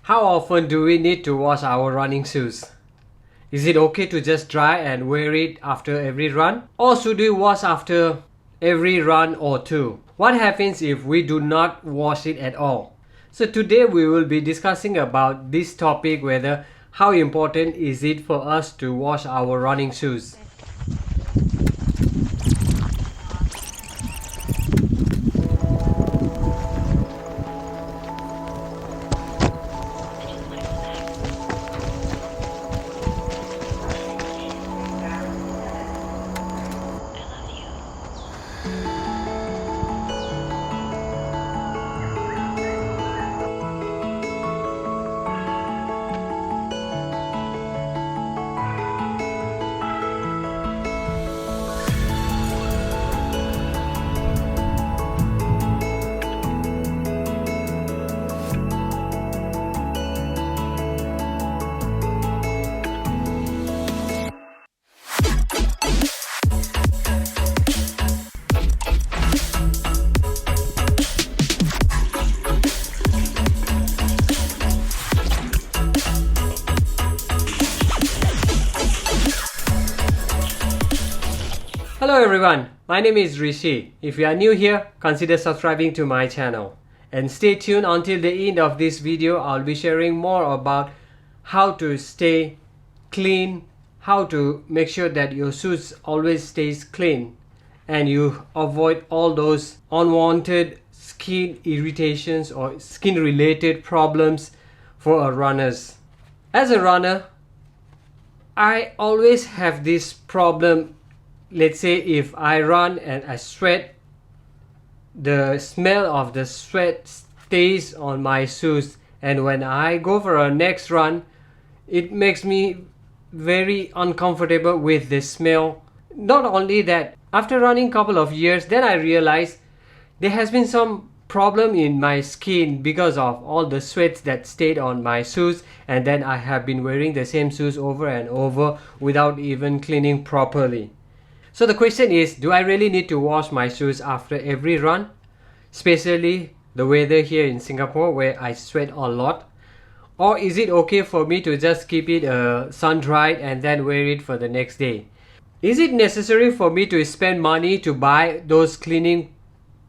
How often do we need to wash our running shoes? Is it okay to just dry and wear it after every run? Or should we wash after every run or two? What happens if we do not wash it at all? So today we will be discussing about this topic, whether how important is it for us to wash our running shoes. Hello everyone, my name is Rishi. If you are new here, consider subscribing to my channel. And stay tuned until the end of this video. I'll be sharing more about how to stay clean, how to make sure that your shoes always stays clean and you avoid all those unwanted skin irritations or skin related problems for our runners. As a runner, I always have this problem. Let's say if I run and I sweat, the smell of the sweat stays on my shoes, and when I go for a next run, it makes me very uncomfortable with the smell. Not only that, after running couple of years, then I realized there has been some problem in my skin because of all the sweats that stayed on my shoes, and then I have been wearing the same shoes over and over without even cleaning properly. So the question is, do I really need to wash my shoes after every run? Especially the weather here in Singapore where I sweat a lot. Or is it okay for me to just keep it sun dried and then wear it for the next day? Is it necessary for me to spend money to buy those cleaning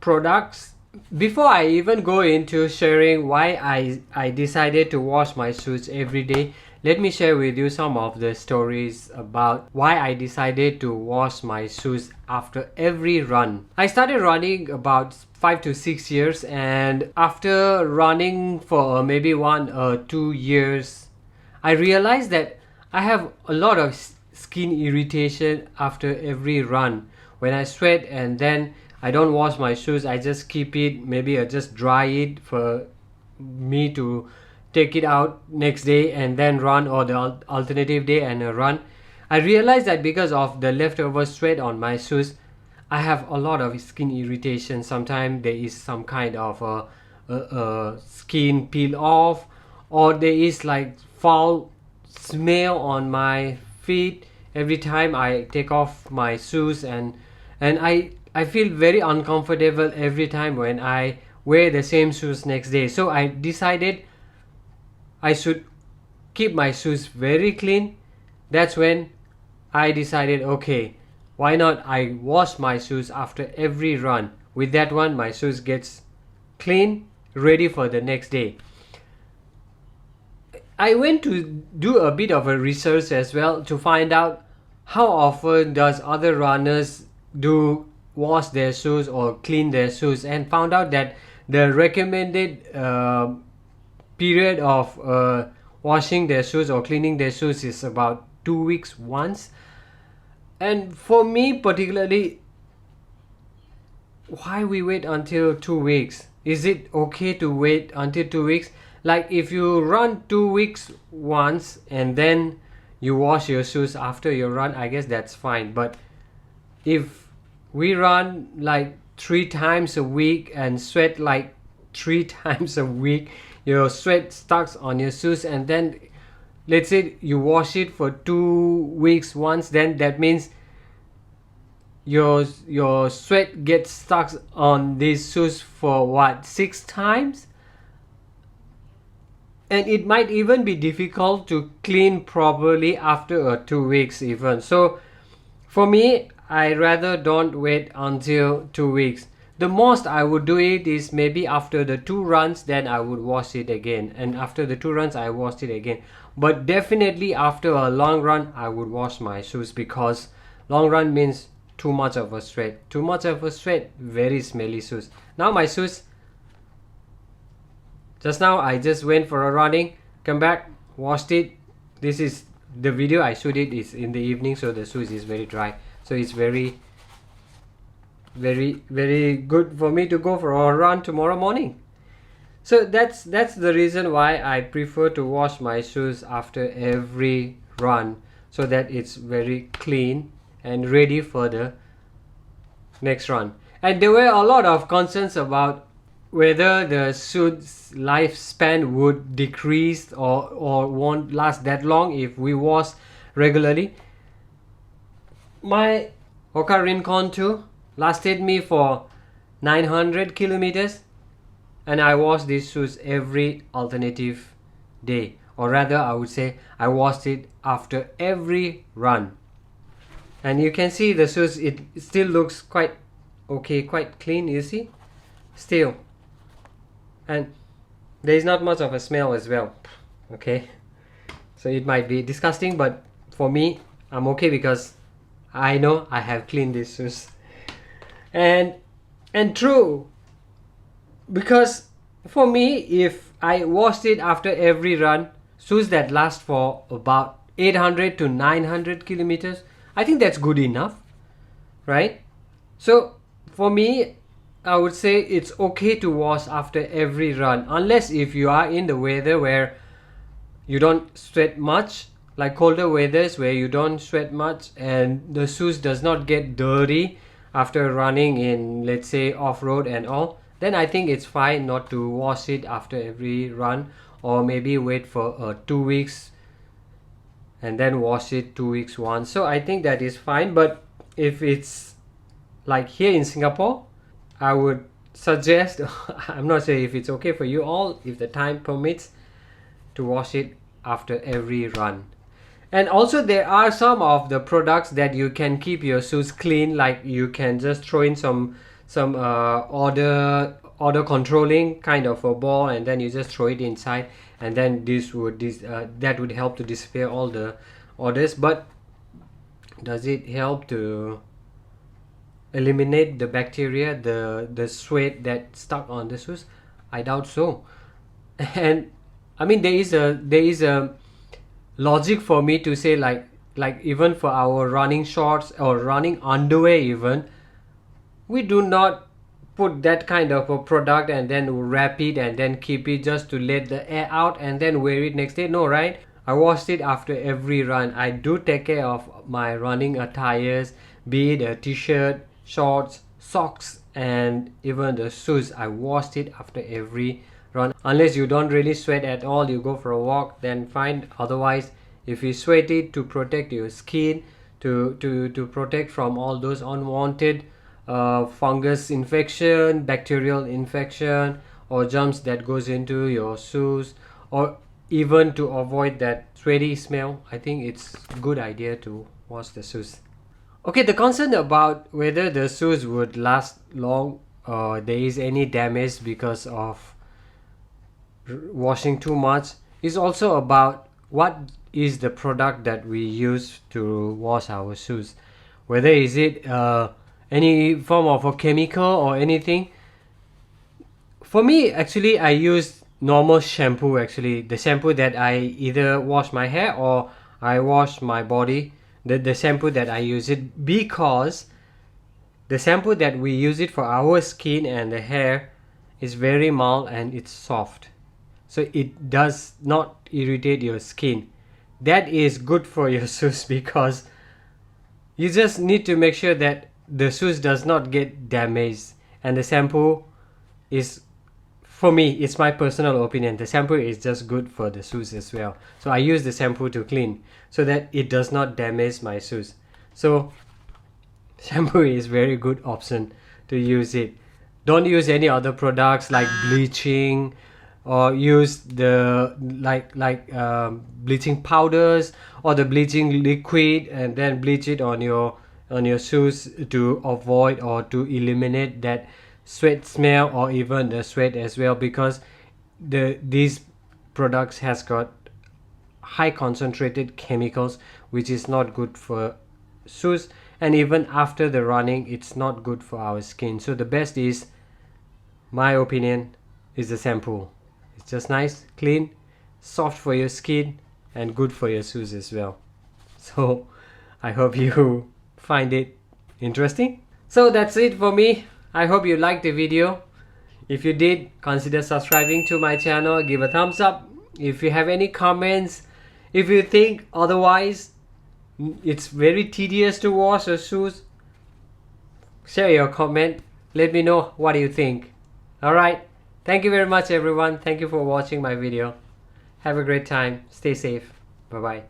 products? Before I even go into sharing why I decided to wash my shoes every day, let me share with you some of the stories about why I decided to wash my shoes after every run. I started running about 5 to 6 years, and after running for maybe 1 or 2 years, I realized that I have a lot of skin irritation after every run. When I sweat and then I don't wash my shoes, I just keep it, maybe I just dry it for me to take it out next day and then run, or the alternative day and run. I realized that because of the leftover sweat on my shoes, I have a lot of skin irritation. Sometimes there is some kind of skin peel off, or there is like foul smell on my feet every time I take off my shoes, and I feel very uncomfortable every time when I wear the same shoes next day. So I decided I should keep my shoes very clean. That's when I decided, okay, why not I wash my shoes after every run. With that one, my shoes gets clean, ready for the next day. I went to do a bit of a research as well to find out how often does other runners do wash their shoes or clean their shoes, and found out that the recommended period of washing their shoes or cleaning their shoes is about 2 weeks once. And for me particularly, why we wait until 2 weeks? Is it okay to wait until 2 weeks? Like if you run 2 weeks once and then you wash your shoes after your run, I guess that's fine. But if we run like 3 times a week and sweat like 3 times a week, your sweat stuck on your shoes, and then let's say you wash it for 2 weeks once, then that means your sweat gets stuck on these shoes for what, 6 times? and it might even be difficult to clean properly after 2 weeks even. So for me, I rather don't wait until 2 weeks. The most I would do it is maybe after the 2 runs, then I would wash it again, and after the 2 runs I washed it again. But definitely after a long run I would wash my shoes, because long run means too much of a sweat. Too much of a sweat, very smelly shoes. Now my shoes, just now I just went for a running, come back, washed it. This is the video I shot it is in the evening, so the shoes is very dry, so it's very good for me to go for a run tomorrow morning. So that's the reason why I prefer to wash my shoes after every run, so that it's very clean and ready for the next run. And there were a lot of concerns about whether the shoes lifespan would decrease or won't last that long if we wash regularly. My Hoka Rincon 2 lasted me for 900 kilometers, and I wash these shoes every alternative day, or rather I would say I washed it after every run. And you can see the shoes, it still looks quite okay, quite clean, you see, still, and there is not much of a smell as well. Okay, so it might be disgusting, but for me I'm okay because I know I have cleaned these shoes. And true, because for me, if I washed it after every run, shoes that last for about 800 to 900 kilometers, I think that's good enough, right? So for me, I would say it's okay to wash after every run, unless if you are in the weather where you don't sweat much, like colder weathers where you don't sweat much and the shoes does not get dirty after running in, let's say, off-road and all, then I think it's fine not to wash it after every run, or maybe wait for 2 weeks and then wash it 2 weeks once. So I think that is fine. But if it's like here in Singapore, I would suggest I'm not sure if it's okay for you all, if the time permits, to wash it after every run. And also there are some of the products that you can keep your shoes clean, like you can just throw in some odor controlling kind of a ball, and then you just throw it inside, and then that would help to disappear all the odors. But does it help to eliminate the bacteria, the sweat that stuck on the shoes? I doubt so. And I mean, there is a logic for me to say, like even for our running shorts or running underwear even, we do not put that kind of a product and then wrap it and then keep it just to let the air out and then wear it next day. No, right? I washed it after every run. I do take care of my running attires, be it a t-shirt, shorts, socks, and even the shoes. I washed it after every run. Unless you don't really sweat at all, you go for a walk, then fine. Otherwise, if you sweat it to protect your skin, to protect from all those unwanted fungus infection, bacterial infection, or germs that goes into your shoes, or even to avoid that sweaty smell, I think it's a good idea to wash the shoes. Okay, the concern about whether the shoes would last long or there is any damage because of washing too much is also about what is the product that we use to wash our shoes, whether is it any form of a chemical or anything. For me, actually, I use normal shampoo. Actually, the shampoo that I either wash my hair or I wash my body, the shampoo that I use it, because the shampoo that we use it for our skin and the hair is very mild and it's soft, so it does not irritate your skin. That is good for your shoes, because you just need to make sure that the shoes does not get damaged. And the shampoo is, for me, it's my personal opinion, the shampoo is just good for the shoes as well. So I use the shampoo to clean so that it does not damage my shoes. So shampoo is very good option to use it. Don't use any other products like bleaching, or use the bleaching powders or the bleaching liquid and then bleach it on your shoes to avoid or to eliminate that sweat smell or even the sweat as well, because these products has got high concentrated chemicals which is not good for shoes, and even after the running it's not good for our skin. So the best is, my opinion, is the shampoo. It's just nice, clean, soft for your skin and good for your shoes as well. So I hope you find it interesting. So that's it for me. I hope you liked the video. If you did, consider subscribing to my channel, give a thumbs up. If you have any comments, if you think otherwise it's very tedious to wash your shoes, share your comment, let me know what you think. Alright, thank you very much everyone. Thank you for watching my video. Have a great time. Stay safe. Bye bye.